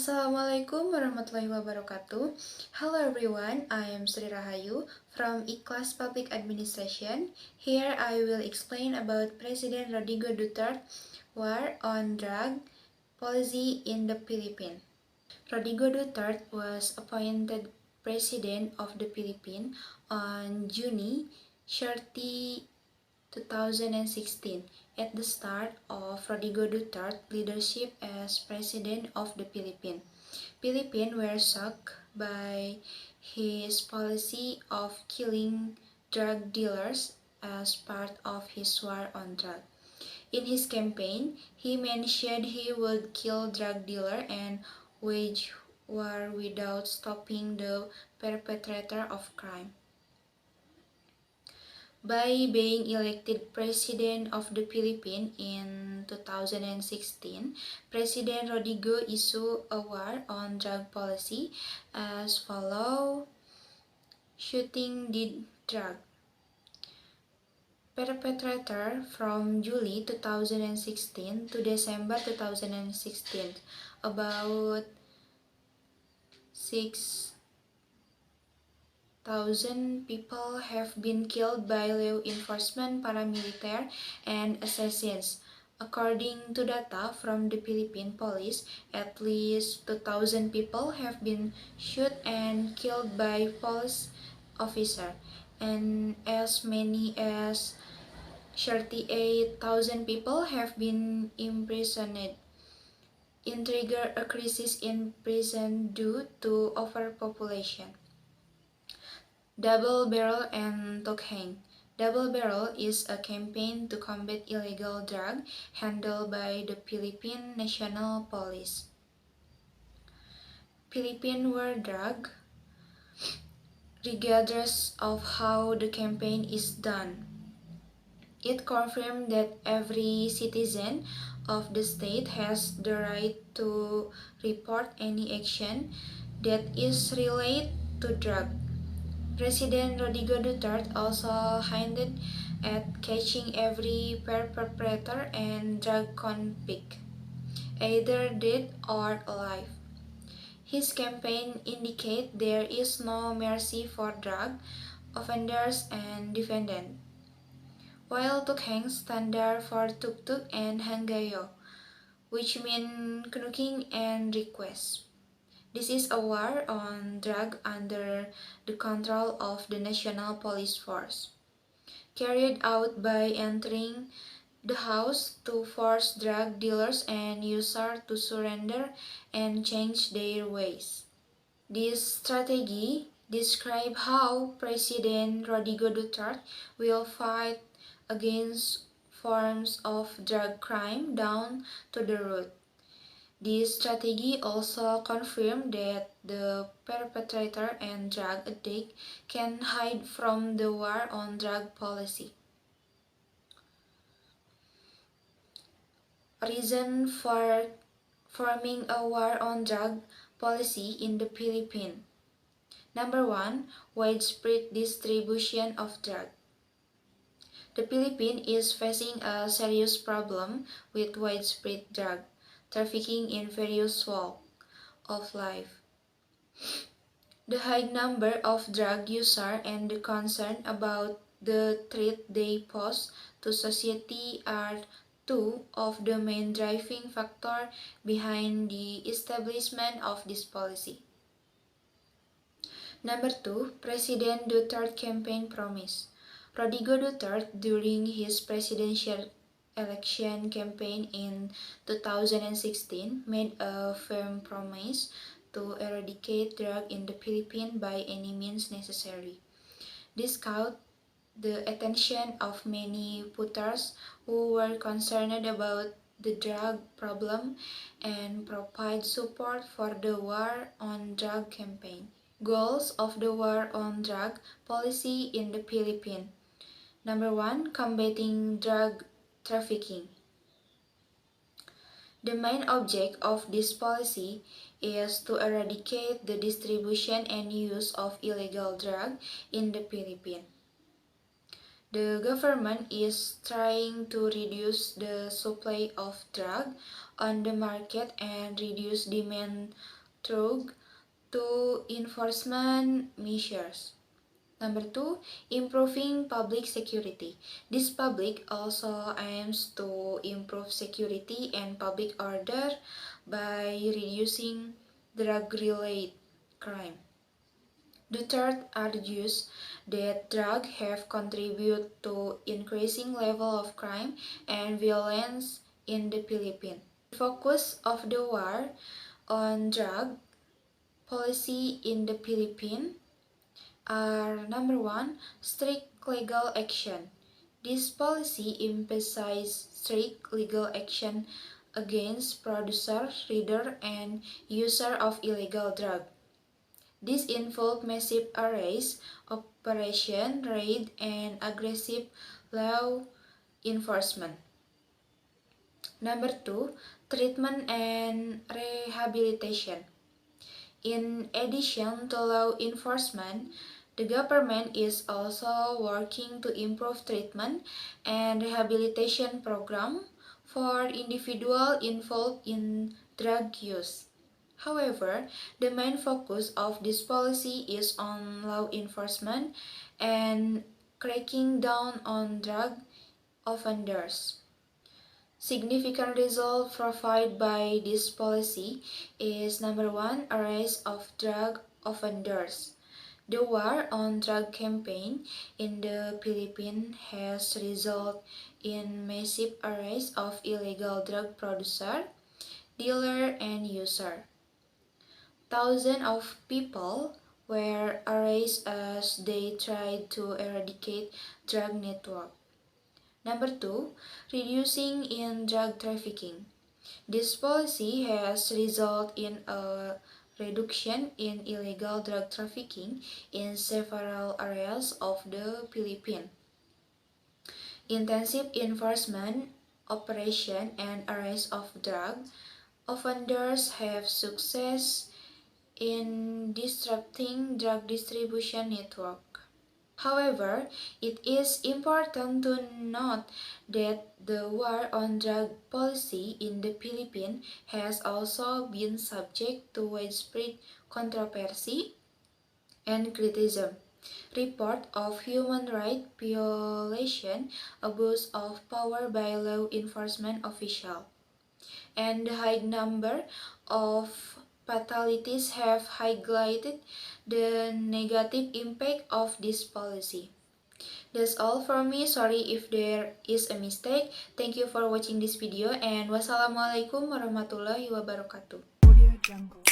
Assalamualaikum warahmatullahi wabarakatuh. Hello everyone, I am Sri Rahayu from E-Class Public Administration. Here I will explain about President Rodrigo Duterte war on drug policy in the Philippines. Rodrigo Duterte was appointed President of the Philippines on June 30, 2016, at the start of Rodrigo Duterte's leadership as President of the Philippines. Philippines were shocked by his policy of killing drug dealers as part of his war on drugs. In his campaign, he mentioned he would kill drug dealers and wage war without stopping the perpetrator of crime. By being elected President of the Philippines in 2016, President Rodrigo issued a war on drug policy as follows: shooting dead drug perpetrator from July 2016 to December 2016. About 6,000 people have been killed by law enforcement, paramilitary, and assassins. According to data from the Philippine police, at least 2,000 people have been shot and killed by police officers, and as many as 38,000 people have been imprisoned. It triggered a crisis in prison due to overpopulation. Double Barrel and Tokhang. Double Barrel is a campaign to combat illegal drug handled by the Philippine National Police. Philippine War Drug. Regardless of how the campaign is done, it confirmed that every citizen of the state has the right to report any action that is related to drug. President Rodrigo Duterte also hinted at catching every perpetrator and drug convict, either dead or alive. His campaign indicates there is no mercy for drug offenders and defendants, while Tukhang standard for tuk-tuk and hanggayo, which mean knuckling and request. This is a war on drug under the control of the National Police Force, carried out by entering the house to force drug dealers and users to surrender and change their ways. This strategy describes how President Rodrigo Duterte will fight against forms of drug crime down to the root. This strategy also confirmed that the perpetrator and drug addict can hide from the war on drug policy. Reason for forming a war on drug policy in the Philippines. Number 1. Widespread distribution of drug. The Philippines is facing a serious problem with widespread drug trafficking in various walks of life. The high number of drug users and the concern about the threat they pose to society are two of the main driving factors behind the establishment of this policy. Number 2. President Duterte campaign promise. Rodrigo Duterte, during his presidential election campaign in 2016, made a firm promise to eradicate drug in the Philippines by any means necessary. This caught the attention of many voters who were concerned about the drug problem and provide support for the war on drug campaign. Goals of the war on drug policy in the Philippines. Number 1. Combating drug trafficking. The main object of this policy is to eradicate the distribution and use of illegal drugs in the Philippines. The government is trying to reduce the supply of drug on the market and reduce demand through enforcement measures. Number two, improving public security. This public also aims to improve security and public order by reducing drug-related crime. The third argues that drugs have contributed to increasing level of crime and violence in the Philippines. The focus of the war on drug policy in the Philippines are number one, strict legal action. This policy emphasizes strict legal action against producer, reader, and user of illegal drug. This involved massive arrests, operation, raid, and aggressive law enforcement. Number two, treatment and rehabilitation. In addition to law enforcement, the government is also working to improve treatment and rehabilitation program for individuals involved in drug use. However, the main focus of this policy is on law enforcement and cracking down on drug offenders. Significant result provided by this policy is number one, arrest of drug offenders. The war on drug campaign in the Philippines has resulted in massive arrest of illegal drug producer, dealer, and user. Thousands of people were arrested as they tried to eradicate drug network. Number two, reducing in drug trafficking. This policy has resulted in a reduction in illegal drug trafficking in several areas of the Philippines. Intensive enforcement operation and arrest of drug offenders have success in disrupting drug distribution network. However, it is important to note that the war on drug policy in the Philippines has also been subject to widespread controversy and criticism. Report of human rights violation, abuse of power by law enforcement officials, and the high number of fatalities have highlighted the negative impact of this policy. That's all from me. Sorry if there is a mistake. Thank you for watching this video and wassalamualaikum warahmatullahi wabarakatuh. Audio Jungle.